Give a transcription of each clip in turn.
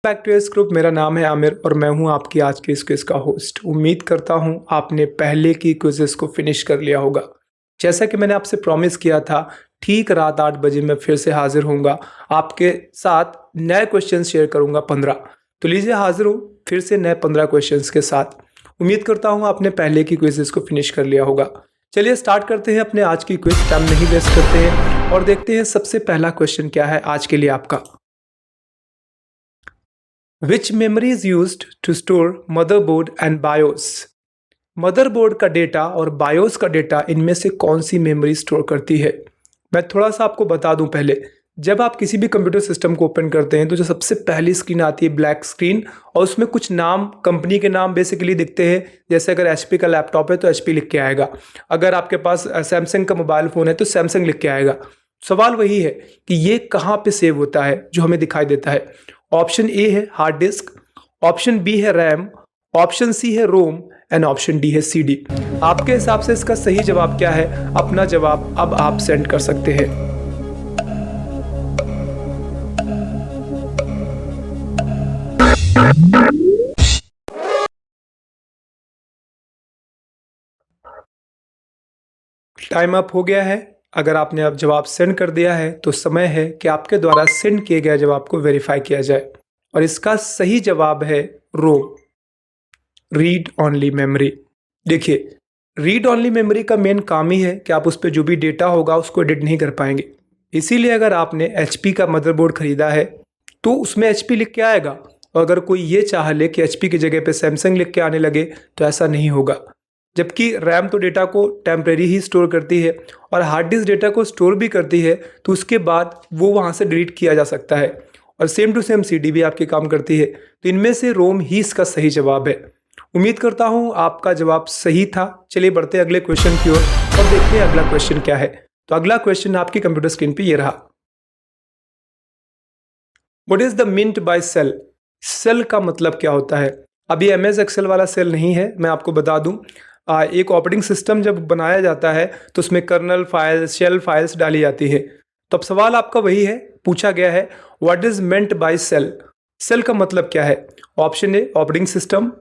Back to S group. मेरा नाम है आमिर और मैं हूं आपकी आज के इस क्विज का होस्ट। उम्मीद करता हूं आपने पहले की क्विजेस को फिनिश कर लिया होगा। जैसा कि मैंने आपसे प्रॉमिस किया था, ठीक रात 8 बजे मैं फिर से हाजिर होऊंगा, आपके साथ नए क्वेश्चन शेयर करूंगा 15। तो लीजिए हाजिर हूँ फिर से नए 15 क्वेश्चन के साथ। उम्मीद करता हूँ आपने पहले की क्विजेस को फिनिश कर लिया होगा। चलिए स्टार्ट करते हैं अपने आज की क्विज। टाइम नहीं वेस्ट करते हैं और देखते हैं सबसे पहला क्वेश्चन क्या है आज के लिए आपका। Which memory is used to store motherboard and BIOS? Motherboard का डेटा और बायोस का डेटा, इनमें से कौन सी मेमोरी स्टोर करती है? मैं थोड़ा सा आपको बता दूं पहले। जब आप किसी भी कंप्यूटर सिस्टम को ओपन करते हैं तो जो सबसे पहली स्क्रीन आती है ब्लैक स्क्रीन, और उसमें कुछ नाम, कंपनी के नाम बेसिकली दिखते हैं। जैसे अगर HP का लैपटॉप है तो HP लिख के आएगा, अगर आपके पास सैमसंग का मोबाइल फ़ोन है तो सैमसंग लिख के आएगा। सवाल वही है कि ये कहाँ पे सेव होता है जो हमें दिखाई देता है। ऑप्शन ए है हार्ड डिस्क, ऑप्शन बी है रैम, ऑप्शन सी है रोम एंड ऑप्शन डी है CD। आपके हिसाब से इसका सही जवाब क्या है? अपना जवाब अब आप सेंड कर सकते हैं। टाइम अप हो गया है। अगर आपने अब जवाब सेंड कर दिया है तो समय है कि आपके द्वारा सेंड किए गए जवाब को वेरीफाई किया जाए, और इसका सही जवाब है रोम, रीड ओनली मेमोरी। देखिए, रीड ओनली मेमोरी का मेन काम ही है कि आप उस पर जो भी डेटा होगा उसको एडिट नहीं कर पाएंगे। इसीलिए अगर आपने HP का मदरबोर्ड खरीदा है तो उसमें HP लिख के आएगा, और अगर कोई ये चाह ले कि HP की जगह पे सैमसंग लिख के आने लगे तो ऐसा नहीं होगा। जबकि रैम तो डेटा को टेम्परेरी ही स्टोर करती है और हार्ड डिस्क डेटा को स्टोर भी करती है, तो उसके बाद वो वहाँ से डिलीट किया जा सकता है, और सेम टू सेम CD भी आपके काम करती है। तो इनमें से रोम ही इसका सही जवाब है। उम्मीद करता हूँ आपका जवाब सही था। चलिए बढ़ते हैं अगले क्वेश्चन की ओर और देखते हैं अगला क्वेश्चन क्या है। तो अगला क्वेश्चन आपकी कंप्यूटर स्क्रीन पे ये रहा। What is the meant by cell? Cell का मतलब क्या होता है? अभी MS Excel वाला सेल नहीं है, मैं आपको बता दूं। एक ऑपरेटिंग सिस्टम जब बनाया जाता है तो उसमें कर्नल फाइल्स, शेल फाइल्स डाली जाती है। तो अब सवाल आपका वही है, पूछा गया है what is meant by cell? Cell का मतलब क्या है? Option A operating system,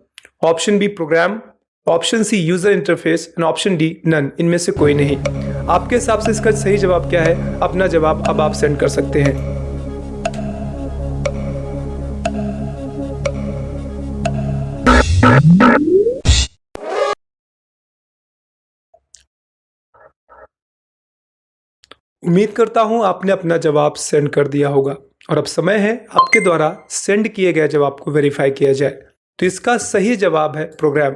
option B program, option C user interface and option D none. इनमें से कोई नहीं। आपके हिसाब से इसका सही जवाब क्या है? अपना जवाब अब आप सेंड कर सकते हैं। उम्मीद करता हूं आपने अपना जवाब सेंड कर दिया होगा, और अब समय है आपके द्वारा सेंड किए गए जवाब को वेरीफाई किया जाए। तो इसका सही जवाब है प्रोग्राम।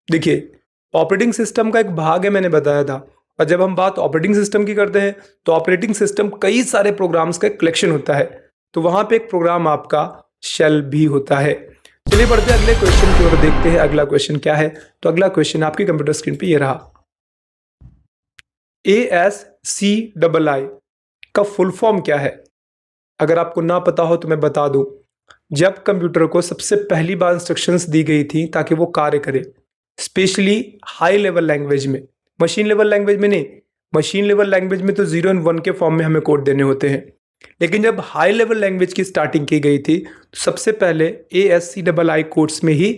देखिए, ऑपरेटिंग सिस्टम का एक भाग है, मैंने बताया था। और जब हम बात ऑपरेटिंग सिस्टम की करते हैं तो ऑपरेटिंग सिस्टम कई सारे प्रोग्राम्स का कलेक्शन होता है, तो वहां पे एक प्रोग्राम आपका शेल भी होता है। चलिए बढ़ते हैं अगले क्वेश्चन की ओर, देखते हैं अगला क्वेश्चन क्या है। तो अगला क्वेश्चन आपकी कंप्यूटर स्क्रीन पे ये रहा। ASCII का फुल फॉर्म क्या है? अगर आपको ना पता हो तो मैं बता दूं। जब कंप्यूटर को सबसे पहली बार इंस्ट्रक्शंस दी गई थी ताकि वो कार्य करे, स्पेशली हाई लेवल लैंग्वेज में, मशीन लेवल लैंग्वेज में नहीं। मशीन लेवल लैंग्वेज में तो 0 और 1 के फॉर्म में हमें कोड देने होते हैं, लेकिन जब हाई लेवल लैंग्वेज की स्टार्टिंग की गई थी तो सबसे पहले ASCII कोड्स में ही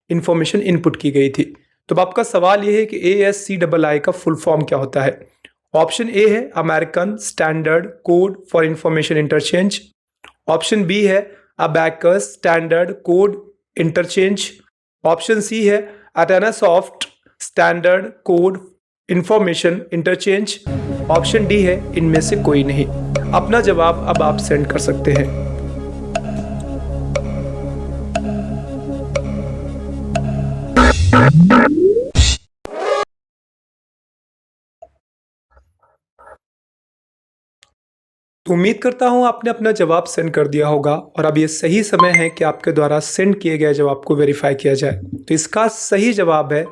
इंफॉर्मेशन इनपुट की गई थी। तो अब आपका सवाल यह है कि ASCII का फुल फॉर्म क्या होता है? ऑप्शन ए है American standard code for information interchange, option B है abacus standard code interchange, option C है Atanasoft standard code information interchange, option D है इनमें से कोई नहीं। अपना जवाब अब आप सेंड कर सकते हैं। तो उम्मीद करता हूं आपने अपना जवाब सेंड कर दिया होगा, और अब ये सही समय है कि आपके द्वारा सेंड किए गए जवाब को वेरीफाई किया जाए। तो इसका सही जवाब है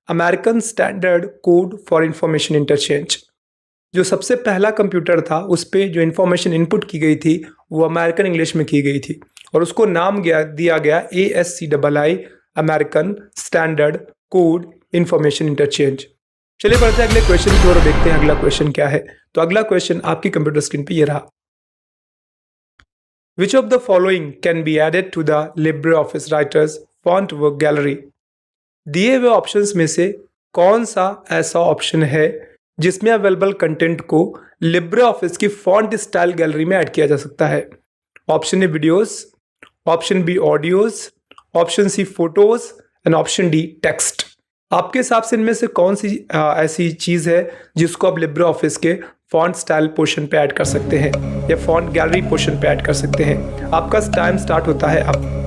American standard code for information interchange. जो सबसे पहला कंप्यूटर था उस पर जो इंफॉर्मेशन इनपुट की गई थी वो अमेरिकन इंग्लिश में की गई थी, और उसको नाम दिया गया ASCII, American standard code information interchange. चलिए बढ़ते हैं अगले क्वेश्चन की ओर और देखते हैं अगला क्वेश्चन क्या है। तो अगला क्वेश्चन आपकी कंप्यूटर स्क्रीन पे ये रहा। Which of the following can be added to the Libre Office Writer's font work gallery? दिए हुए ऑप्शंस में से कौन सा ऐसा ऑप्शन है जिसमें अवेलेबल कंटेंट को लिब्रे ऑफिस की फॉन्ट स्टाइल गैलरी में ऐड किया जा सकता है? Option A videos, option B audios, option C photos and option D text. आपके हिसाब से इनमें से कौन सी ऐसी चीज है जिसको आप लिब्रे ऑफिस के फॉन्ट स्टाइल पोर्शन पे ऐड कर सकते हैं या फॉन्ट गैलरी पोर्शन पे ऐड कर सकते हैं? आपका टाइम स्टार्ट होता है अब।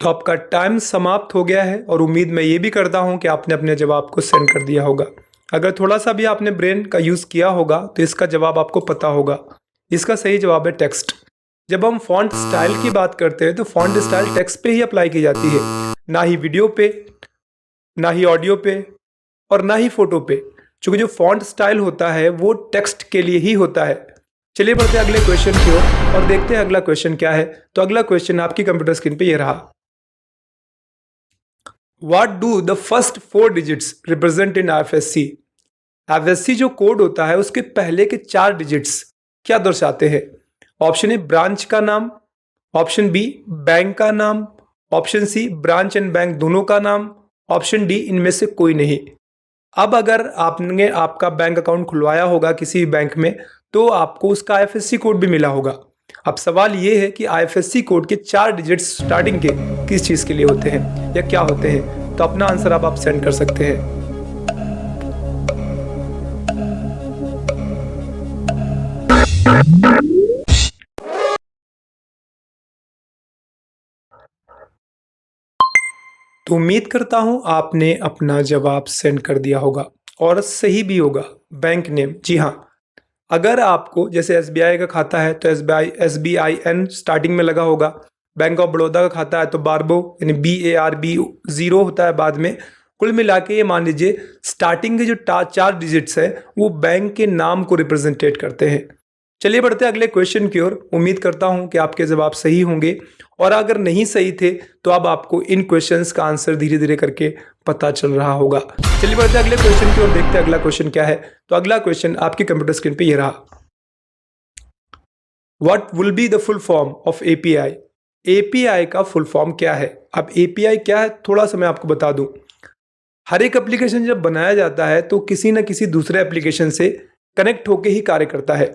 तो आपका टाइम समाप्त हो गया है और उम्मीद मैं ये भी करता हूं कि आपने अपने जवाब को सेंड कर दिया होगा। अगर थोड़ा सा भी आपने ब्रेन का यूज़ किया होगा तो इसका जवाब आपको पता होगा। इसका सही जवाब है टेक्स्ट। जब हम फॉन्ट स्टाइल की बात करते हैं तो फॉन्ट स्टाइल टेक्स्ट पे ही अप्लाई की जाती है, ना ही वीडियो पे, ना ही ऑडियो पे और ना ही फोटो पे। क्योंकि जो फॉन्ट स्टाइल होता है वो टेक्स्ट के लिए ही होता है। चलिए बढ़ते हैं अगले क्वेश्चन की ओर और देखते हैं अगला क्वेश्चन क्या है। तो अगला क्वेश्चन आपकी कंप्यूटर स्क्रीन पे ये रहा। What do the first 4 digits represent in IFSC? IFSC जो कोड होता है उसके पहले के 4 डिजिट्स क्या दर्शाते हैं? ऑप्शन ए ब्रांच का नाम, ऑप्शन बी बैंक का नाम, option C branch and bank दोनों का नाम, ऑप्शन डी इनमें से कोई नहीं। अब अगर आपने आपका बैंक अकाउंट खुलवाया होगा किसी भी बैंक में तो आपको उसका आईएफएससी कोड भी मिला होगा। अब सवाल ये है कि आईएफएससी कोड के 4 डिजिट्स स्टार्टिंग के किस चीज़ के लिए होते हैं या क्या होते हैं? तो अपना आंसर अब आप सेंड कर सकते हैं। तो उम्मीद करता हूं आपने अपना जवाब सेंड कर दिया होगा और सही भी होगा। बैंक नेम, जी हाँ। अगर आपको जैसे एसबीआई का खाता है तो SBIN स्टार्टिंग में लगा होगा। बैंक ऑफ बड़ौदा का खाता है तो बारबो यानी BARB 0 होता है बाद में। कुल मिला के ये मान लीजिए स्टार्टिंग के जो 4 डिजिट्स है वो बैंक के नाम को रिप्रेजेंटेट करते हैं। चलिए बढ़ते हैं अगले क्वेश्चन की ओर। उम्मीद करता हूं कि आपके जवाब सही होंगे और अगर नहीं सही थे तो अब आपको इन क्वेश्चंस का आंसर धीरे धीरे करके पता चल रहा होगा। चलिए बढ़ते हैं अगले क्वेश्चन की ओर, देखते हैं अगला क्वेश्चन क्या है। तो अगला क्वेश्चन आपकी कंप्यूटर स्क्रीन पे ये रहा। What will be the full form of API? API का फुल फॉर्म क्या है? अब एपीआई क्या है थोड़ा सा मैं आपको बता दूं। हर एक एप्लीकेशन जब बनाया जाता है तो किसी न किसी दूसरे एप्लीकेशन से कनेक्ट होकर ही कार्य करता है।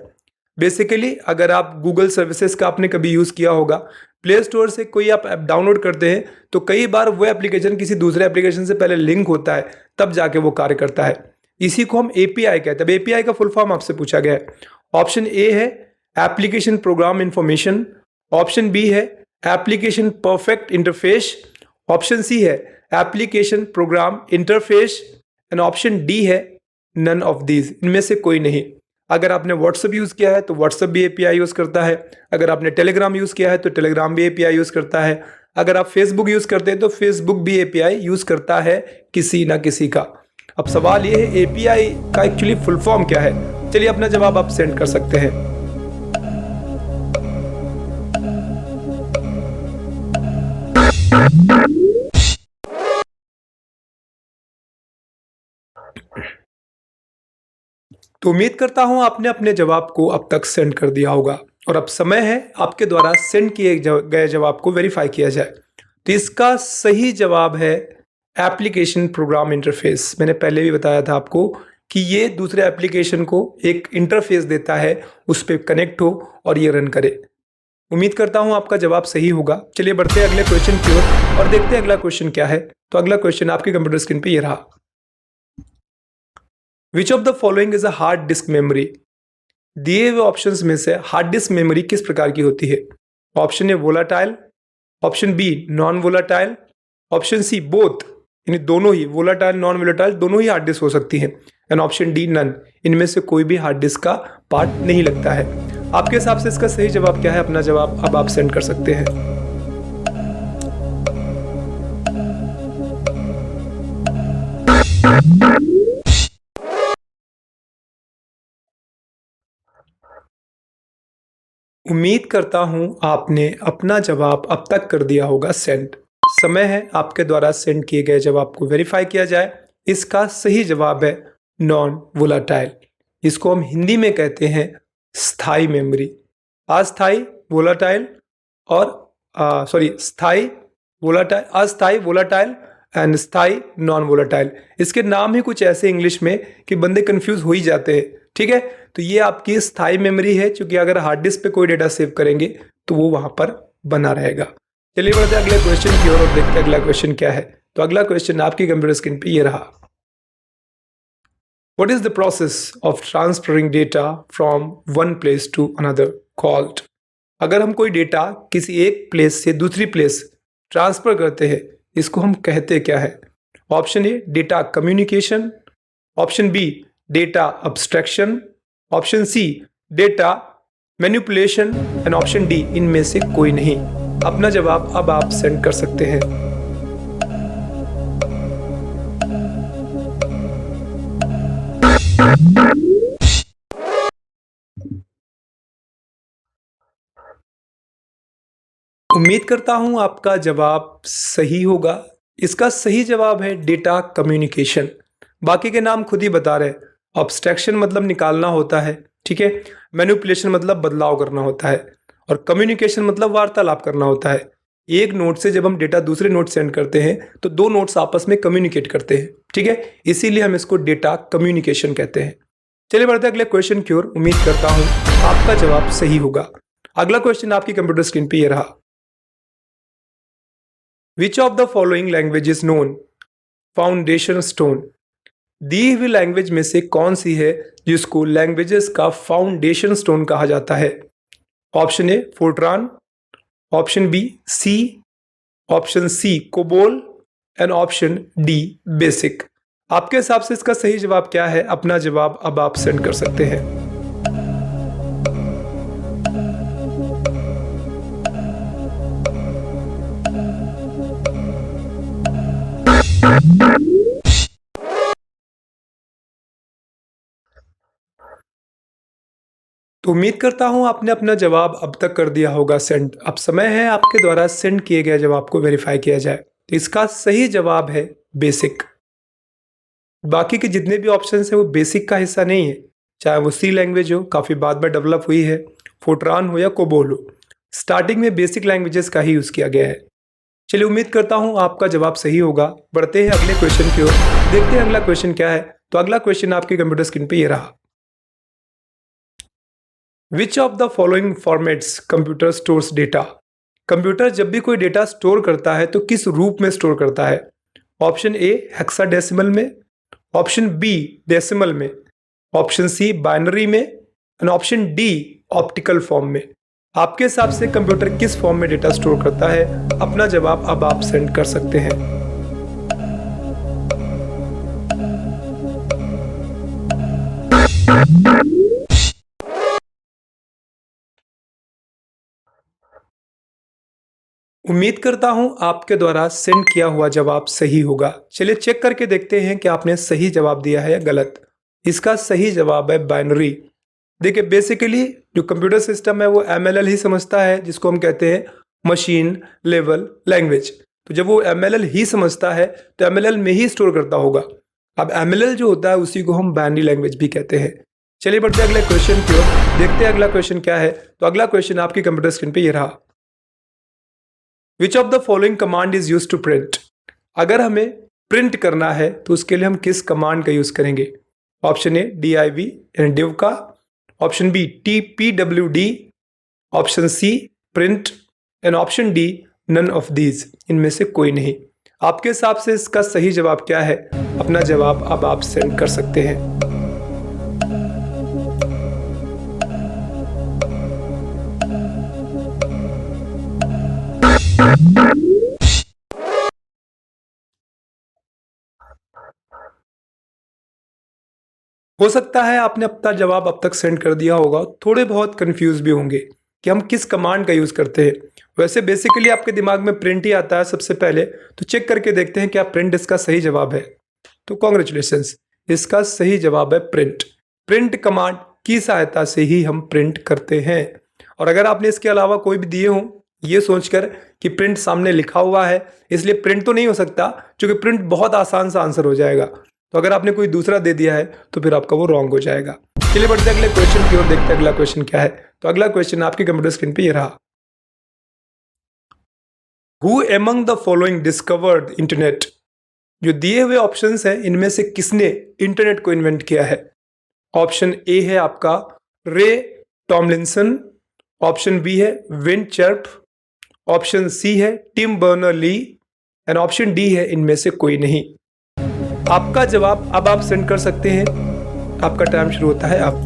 बेसिकली अगर आप गूगल सर्विसेज का आपने कभी यूज़ किया होगा, प्ले स्टोर से कोई आप ऐप डाउनलोड करते हैं तो कई बार वो एप्लीकेशन किसी दूसरे एप्लीकेशन से पहले लिंक होता है तब जाके वो कार्य करता है। इसी को हम एपीआई कहते हैं। अब एपीआई का फुल फॉर्म आपसे पूछा गया है। ऑप्शन ए है application program information, option B है application perfect interface, option C है application program interface and option D है नन ऑफ दीज, इनमें से कोई नहीं। अगर आपने व्हाट्सएप यूज़ किया है तो व्हाट्सएप भी एपीआई यूज़ करता है। अगर आपने टेलीग्राम यूज़ किया है तो टेलीग्राम भी एपीआई यूज़ करता है। अगर आप फेसबुक यूज़ करते हैं तो फेसबुक भी एपीआई यूज़ करता है किसी ना किसी का। अब सवाल ये है एपीआई का एक्चुअली फुल फॉर्म क्या है? चलिए अपना जवाब आप सेंड कर सकते हैं। तो उम्मीद करता हूं आपने अपने जवाब को अब तक सेंड कर दिया होगा और अब समय है आपके द्वारा सेंड किए गए जवाब को वेरीफाई किया जाए। तो इसका सही जवाब है एप्लीकेशन प्रोग्राम इंटरफेस। मैंने पहले भी बताया था आपको कि ये दूसरे एप्लीकेशन को एक इंटरफेस देता है, उस पर कनेक्ट हो और ये रन करे। उम्मीद करता हूं आपका जवाब सही होगा। चलिए बढ़ते हैं अगले क्वेश्चन की ओर और देखते हैं अगला क्वेश्चन क्या है। तो अगला क्वेश्चन आपकी कंप्यूटर स्क्रीन पे ये रहा। Which of the following is a hard disk memory? दिए हुए ऑप्शंस में से हार्ड डिस्क मेमोरी किस प्रकार की होती है? Option A volatile, option B non volatile, option C both यानी दोनों ही, वोलाटाइल नॉन वोलाटाइल दोनों ही हार्ड डिस्क हो सकती हैं, एंड ऑप्शन डी नन, इनमें से कोई भी हार्ड डिस्क का पार्ट नहीं लगता है। आपके हिसाब से इसका सही जवाब क्या है? अपना जवाब अब आप सेंड कर सकते हैं। उम्मीद करता हूं आपने अपना जवाब अब तक कर दिया होगा सेंड। समय है आपके द्वारा सेंड किए गए जवाब को वेरीफाई किया जाए। इसका सही जवाब है नॉन वोलाटाइल। इसको हम हिंदी में कहते हैं स्थायी मेमोरी। अस्थाई वोलाटाइल और स्थाई वोलाटाइल, अस्थाई वोलाटाइल एंड स्थाई नॉन वोलाटाइल। इसके नाम ही कुछ ऐसे इंग्लिश में कि बंदे कंफ्यूज हो ही जाते हैं। ठीक है, तो ये आपकी स्थायी मेमोरी है, क्योंकि अगर हार्ड डिस्क पे कोई डेटा सेव करेंगे तो वो वहां पर बना रहेगा। चलिए बढ़ते हैं अगले क्वेश्चन की ओर और देखते हैं अगला क्वेश्चन क्या है। तो अगला क्वेश्चन आपकी कंप्यूटर स्क्रीन पे ये रहा। What is the process of transferring data from one place to another called? अगर हम कोई डेटा किसी एक प्लेस से दूसरी प्लेस ट्रांसफर करते हैं, इसको हम कहते क्या है? Option A data communication, option B data abstraction, option C data manipulation and option D इनमें से कोई नहीं। अपना जवाब अब आप सेंड कर सकते हैं। उम्मीद करता हूं आपका जवाब सही होगा। इसका सही जवाब है डेटा कम्युनिकेशन। बाकी के नाम खुद ही बता रहे। अब्स्ट्रैक्शन मतलब निकालना होता है, ठीक है। मैनिपुलेशन मतलब बदलाव करना होता है और कम्युनिकेशन मतलब वार्तालाप करना होता है। एक नोट से जब हम डेटा दूसरे नोट सेंड करते हैं तो दो नोट्स आपस में कम्युनिकेट करते हैं, ठीक है। इसीलिए हम इसको डेटा कम्युनिकेशन कहते हैं। चलिए बढ़ते हैं अगले क्वेश्चन की ओर। उम्मीद करता हूं आपका जवाब सही होगा। अगला क्वेश्चन आपकी कंप्यूटर स्क्रीन पे ये रहा। Which of the following language is known foundation stone? दी हुई लैंग्वेज में से कौन सी है जिसको लैंग्वेजेस का फाउंडेशन स्टोन कहा जाता है? Option A Fortran, option B C, option C COBOL and option D BASIC. आपके हिसाब से इसका सही जवाब क्या है? अपना जवाब अब आप सेंड कर सकते हैं। तो उम्मीद करता हूं आपने अपना जवाब अब तक कर दिया होगा सेंड। अब समय है आपके द्वारा सेंड किए गए जवाब को वेरीफाई किया जाए। तो इसका सही जवाब है बेसिक। बाकी के जितने भी ऑप्शंस हैं वो बेसिक का हिस्सा नहीं है, चाहे वो सी लैंग्वेज हो, काफ़ी बाद में डेवलप हुई है, फोर्ट्रान हो या कोबोल हो, स्टार्टिंग में बेसिक लैंग्वेजेस का ही यूज़ किया गया है। चलिए उम्मीद करता हूं आपका जवाब सही होगा। बढ़ते हैं अगले क्वेश्चन की ओर, देखते हैं अगला क्वेश्चन क्या है। तो अगला क्वेश्चन आपकी कंप्यूटर स्क्रीन पे ये रहा। Which of the following formats computer stores data? Computer जब भी कोई डेटा स्टोर करता है तो किस रूप में स्टोर करता है? ऑप्शन ए हेक्साडेसिमल में, ऑप्शन बी डेसिमल में, ऑप्शन सी बाइनरी में and option D optical form में। आपके हिसाब से कंप्यूटर किस फॉर्म में डेटा स्टोर करता है? अपना जवाब अब आप सेंड कर सकते हैं। उम्मीद करता हूं आपके द्वारा सेंड किया हुआ जवाब सही होगा। चलिए चेक करके देखते हैं कि आपने सही जवाब दिया है या गलत। इसका सही जवाब है बाइनरी। देखिए बेसिकली जो कंप्यूटर सिस्टम है वो एमएलएल ही समझता है, जिसको हम कहते हैं मशीन लेवल लैंग्वेज। तो जब वो एमएलएल ही समझता है तो एमएलएल में ही स्टोर करता होगा। अब एमएलएल जो होता है उसी को हम बाइनरी लैंग्वेज भी कहते हैं। चलिए बढ़ते हैं अगले क्वेश्चन की ओर, देखते हैं अगला क्वेश्चन क्या है। तो अगला क्वेश्चन आपकी कंप्यूटर स्क्रीन पे ये रहा। Which of the following command is use to print? अगर हमें प्रिंट करना है तो उसके लिए हम किस कमांड का यूज करेंगे? ऑप्शन ए div यानी div का, option B tpwd, option C print and option D none of these, इनमें से कोई नहीं। आपके हिसाब से इसका सही जवाब क्या है? अपना जवाब अब आप सेंड कर सकते हैं। हो सकता है आपने अपना जवाब अब तक सेंड कर दिया होगा, थोड़े बहुत कंफ्यूज भी होंगे कि हम किस कमांड का यूज़ करते हैं। वैसे बेसिकली आपके दिमाग में प्रिंट ही आता है सबसे पहले, तो चेक करके देखते हैं क्या प्रिंट इसका सही जवाब है। तो कॉन्ग्रेचुलेशंस, इसका सही जवाब है प्रिंट। प्रिंट कमांड की सहायता से ही हम प्रिंट करते हैं। और अगर आपने इसके अलावा कोई भी दिए हों ये सोचकर कि प्रिंट सामने लिखा हुआ है इसलिए प्रिंट तो नहीं हो सकता, क्योंकि प्रिंट बहुत आसान सा आंसर हो जाएगा। तो अगर आपने कोई दूसरा दे दिया है तो फिर आपका वो रॉन्ग हो जाएगा। चलिए बढ़ते हैं अगले क्वेश्चन की ओर, देखते हैं अगला क्वेश्चन क्या है। तो अगला क्वेश्चन आपकी कंप्यूटर स्क्रीन पे ये रहा। Who among the following discovered internet? जो दिए हुए ऑप्शंस हैं इनमें से किसने इंटरनेट को इन्वेंट किया है? ऑप्शन ए है आपका रे टॉमलिंसन, ऑप्शन बी है विन चर्प, ऑप्शन सी है Tim Berners Lee and option D है इनमें से कोई नहीं। आपका जवाब अब आप सेंड कर सकते हैं। आपका टाइम शुरू होता है अब।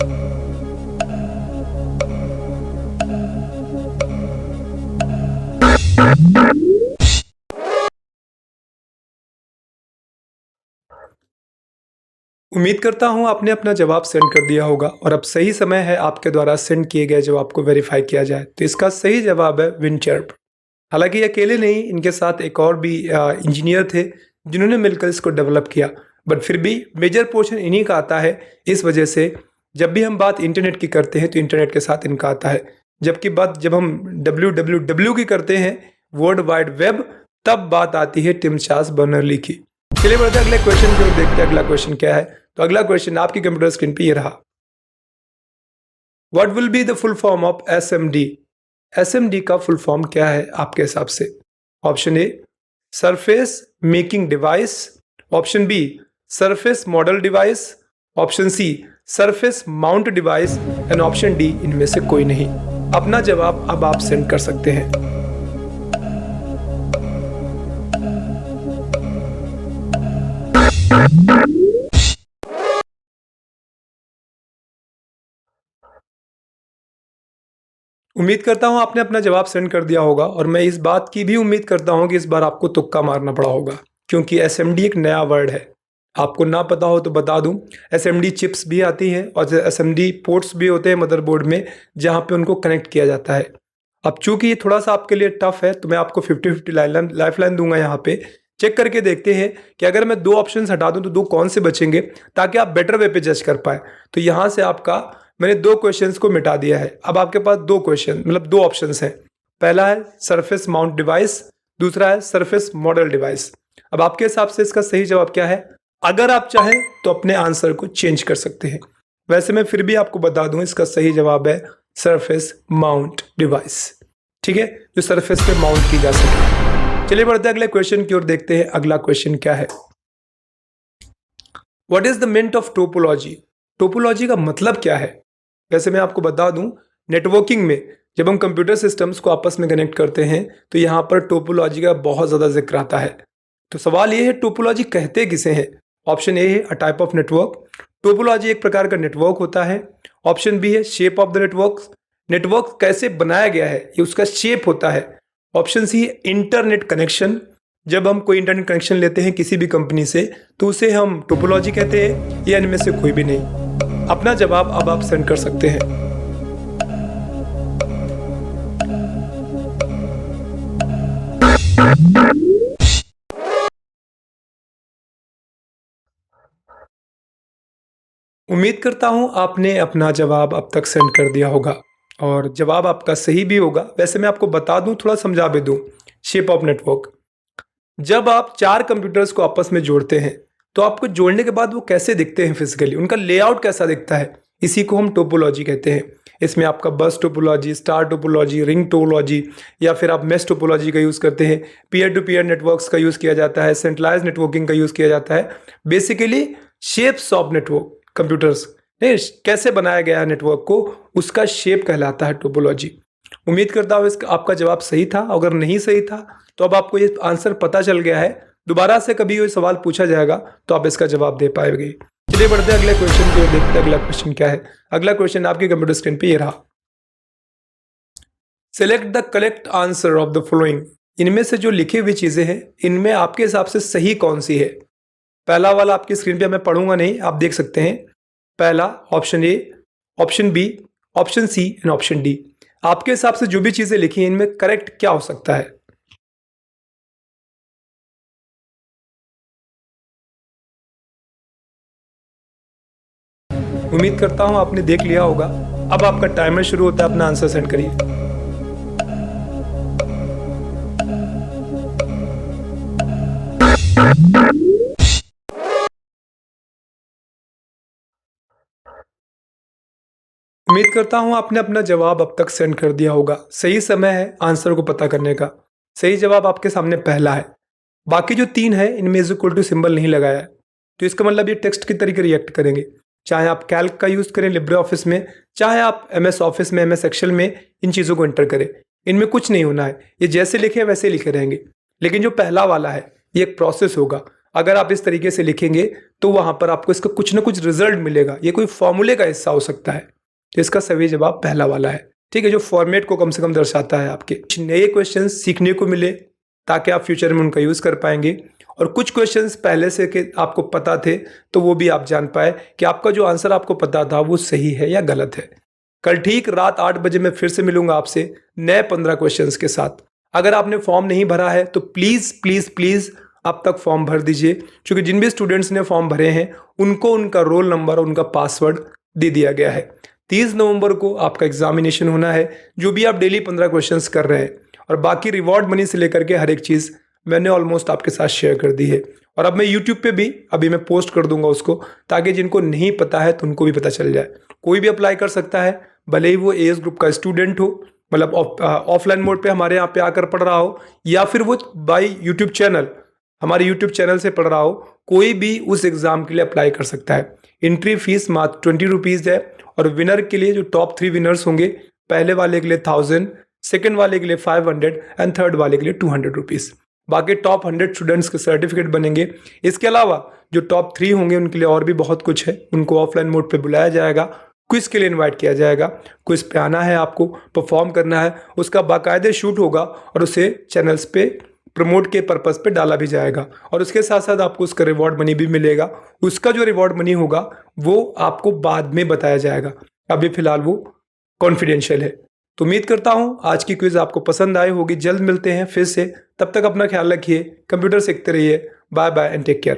उम्मीद करता हूं आपने अपना जवाब सेंड कर दिया होगा और अब सही समय है आपके द्वारा सेंड किए गए जवाब को वेरीफाई किया जाए। तो इसका सही जवाब है विंडचर्प। हालांकि ये अकेले नहीं, इनके साथ एक और भी इंजीनियर थे जिन्होंने मिलकर इसको डेवलप किया, बट फिर भी मेजर पोर्शन इन्हीं का आता है। इस वजह से जब भी हम बात इंटरनेट की करते हैं तो इंटरनेट के साथ इनका आता है, जबकि बात जब हम www की करते हैं, वर्ल्ड वाइड वेब, तब बात आती है टिम चार्ल्स बर्नर-ली की। चलिए बढ़ते हैं अगले क्वेश्चन की ओर, देखते हैं अगला क्वेश्चन क्या है। तो अगला क्वेश्चन आपकी कंप्यूटर स्क्रीन पे ये रहा। What will be the full form of SMD? SMD का फुल फॉर्म क्या है आपके हिसाब से? Option A surface making device, option B surface model device, option C surface mount device and option D इनमें से कोई नहीं। अपना जवाब अब आप सेंड कर सकते हैं। उम्मीद करता हूं आपने अपना जवाब सेंड कर दिया होगा और मैं इस बात की भी उम्मीद करता हूं कि इस बार आपको तुक्का मारना पड़ा होगा, क्योंकि SMD एक नया वर्ड है। आपको ना पता हो तो बता दूं, SMD चिप्स भी आती हैं और SMD पोर्ट्स भी होते हैं मदरबोर्ड में, जहां पे उनको कनेक्ट किया जाता है। अब चूंकि ये थोड़ा सा आपके लिए टफ है तो मैं आपको 50-50 लाइफ लाइन दूंगा। यहाँ पे चेक करके देखते हैं कि अगर मैं 2 ऑप्शन हटा दूं तो 2 कौन से बचेंगे, ताकि आप बेटर वे पे जज कर पाए। तो यहाँ से आपका मैंने 2 क्वेश्चंस को मिटा दिया है। अब आपके पास 2 क्वेश्चन मतलब 2 ऑप्शंस हैं। पहला है सरफेस माउंट डिवाइस, दूसरा है सरफेस मॉडल डिवाइस। अब आपके हिसाब से इसका सही जवाब क्या है? अगर आप चाहें तो अपने आंसर को चेंज कर सकते हैं। वैसे मैं फिर भी आपको बता दूं, इसका सही जवाब है सरफेस माउंट डिवाइस। ठीक है, जो सरफेस पे माउंट की जा सके। चलिए बढ़ते हैं अगले क्वेश्चन की ओर, देखते हैं अगला क्वेश्चन क्या है। What is the meaning of topology? Topology का मतलब क्या है? वैसे मैं आपको बता दूं, नेटवर्किंग में जब हम कंप्यूटर सिस्टम्स को आपस में कनेक्ट करते हैं तो यहाँ पर टोपोलॉजी का बहुत ज़्यादा जिक्र आता है। तो सवाल ये है, टोपोलॉजी कहते किसे हैं? ऑप्शन ए है a type of network, topology एक प्रकार का नेटवर्क होता है। ऑप्शन बी है shape of the network, network कैसे बनाया गया है ये उसका शेप होता है। ऑप्शन सी है इंटरनेट कनेक्शन, जब हम कोई इंटरनेट कनेक्शन लेते हैं किसी भी कंपनी से तो उसे हम टोपोलॉजी कहते हैं, या इनमें से कोई भी नहीं। अपना जवाब अब आप सेंड कर सकते हैं। उम्मीद करता हूं आपने अपना जवाब अब तक सेंड कर दिया होगा और जवाब आपका सही भी होगा। वैसे मैं आपको बता दूं, थोड़ा समझा भी दूं। शेप ऑफ नेटवर्क, जब आप 4 कंप्यूटर्स को आपस में जोड़ते हैं तो आपको जोड़ने के बाद वो कैसे दिखते हैं फिजिकली, उनका लेआउट कैसा दिखता है, इसी को हम टोपोलॉजी कहते हैं। इसमें आपका बस topology, star topology, ring topology, या फिर आप मेश टोपोलॉजी का यूज़ करते हैं। पीयर टू पीयर नेटवर्क्स का यूज़ किया जाता है, सेंट्रलाइज नेटवर्किंग का यूज़ किया जाता है। Basically shapes of network, computers ने कैसे बनाया गया है नेटवर्क को, उसका शेप कहलाता है टोपोलॉजी। उम्मीद करता हूँ इसका आपका जवाब सही था। अगर नहीं सही था तो अब आपको ये आंसर पता चल गया है। दोबारा से कभी ये सवाल पूछा जाएगा तो आप इसका जवाब दे पाएंगे। चलिए बढ़ते हैं अगले क्वेश्चन की ओर, देखते हैं अगला क्वेश्चन क्या है। अगला क्वेश्चन आपके कंप्यूटर स्क्रीन पे ये रहा। Select the correct answer of the following. इनमें से जो लिखी हुई चीजें हैं इनमें आपके हिसाब से सही कौन सी है? पहला वाला आपकी स्क्रीन पे मैं पढ़ूंगा नहीं, आप देख सकते हैं। पहला option A, option B, option C and option D. आपके हिसाब से जो भी चीजें लिखी हैं इनमें करेक्ट क्या हो सकता है? उम्मीद करता हूं आपने देख लिया होगा। अब आपका टाइमर शुरू होता है, अपना आंसर सेंड करिए। उम्मीद करता हूं आपने अपना जवाब अब तक सेंड कर दिया होगा। सही समय है आंसर को पता करने का। सही जवाब आपके सामने पहला है। बाकी जो 3 है इनमें इज इक्वल टू सिंबल नहीं लगाया है, तो इसका मतलब ये टेक्स्ट की तरीके रिएक्ट करेंगे। चाहे आप कैल्क का यूज करें लिब्रे ऑफिस में, चाहे आप MS ऑफिस में, MS एक्सेल में इन चीज़ों को एंटर करें, इनमें कुछ नहीं होना है। ये जैसे लिखे वैसे लिखे रहेंगे। लेकिन जो पहला वाला है ये एक प्रोसेस होगा। अगर आप इस तरीके से लिखेंगे तो वहां पर आपको इसका कुछ ना कुछ रिजल्ट मिलेगा। ये कोई फॉर्मूले का हिस्सा हो सकता है। तो इसका सही जवाब पहला वाला है। ठीक है, जो फॉर्मेट को कम से कम दर्शाता है। आपके कुछ नए क्वेश्चन सीखने को मिले ताकि आप फ्यूचर में उनका यूज कर पाएंगे, और कुछ क्वेश्चंस पहले से के आपको पता थे तो वो भी आप जान पाए कि आपका जो आंसर आपको पता था वो सही है या गलत है। कल ठीक रात 8 बजे मैं फिर से मिलूंगा आपसे नए 15 क्वेश्चंस के साथ। अगर आपने फॉर्म नहीं भरा है तो प्लीज प्लीज प्लीज अब तक फॉर्म भर दीजिए, क्योंकि जिन भी स्टूडेंट्स ने फॉर्म भरे हैं उनको उनका रोल नंबर और उनका पासवर्ड दे दिया गया है। 30 नवंबर को आपका एग्जामिनेशन होना है। जो भी आप डेली 15 क्वेश्चंस कर रहे हैं, और बाकी रिवॉर्ड मनी से लेकर के हर एक चीज़ मैंने ऑलमोस्ट आपके साथ शेयर कर दी है। और अब मैं यूट्यूब पे भी अभी मैं पोस्ट कर दूंगा उसको, ताकि जिनको नहीं पता है तो उनको भी पता चल जाए। कोई भी अप्लाई कर सकता है, भले ही वो एज ग्रुप का स्टूडेंट हो, मतलब ऑफलाइन मोड पे हमारे यहाँ पे आकर पढ़ रहा हो, या फिर वो बाई यूट्यूब चैनल, हमारे यूट्यूब चैनल से पढ़ रहा हो, कोई भी उस एग्ज़ाम के लिए अप्लाई कर सकता है। एंट्री फीस मात्र 20 रुपीज़ है। और विनर के लिए जो टॉप 3 विनर्स होंगे, पहले वाले के लिए 1000, सेकंड वाले के लिए 500 एंड थर्ड वाले के लिए 200 रुपीज़। बाकी टॉप 100 स्टूडेंट्स के सर्टिफिकेट बनेंगे। इसके अलावा जो टॉप 3 होंगे उनके लिए और भी बहुत कुछ है। उनको ऑफलाइन मोड पे बुलाया जाएगा, क्विज के लिए इनवाइट किया जाएगा। क्विज पे आना है, आपको परफॉर्म करना है, उसका बाकायदे शूट होगा और उसे चैनल्स पे प्रमोट के पर्पस पे डाला भी जाएगा। और उसके साथ साथ आपको उसका रिवॉर्ड मनी भी मिलेगा। उसका जो रिवॉर्ड मनी होगा वो आपको बाद में बताया जाएगा, अभी फिलहाल वो कॉन्फिडेंशियल है। तो उम्मीद करता हूँ आज की क्विज आपको पसंद आई होगी। जल्द मिलते हैं फिर से, तब तक अपना ख्याल रखिए, कंप्यूटर सीखते रहिए। Bye bye and take care.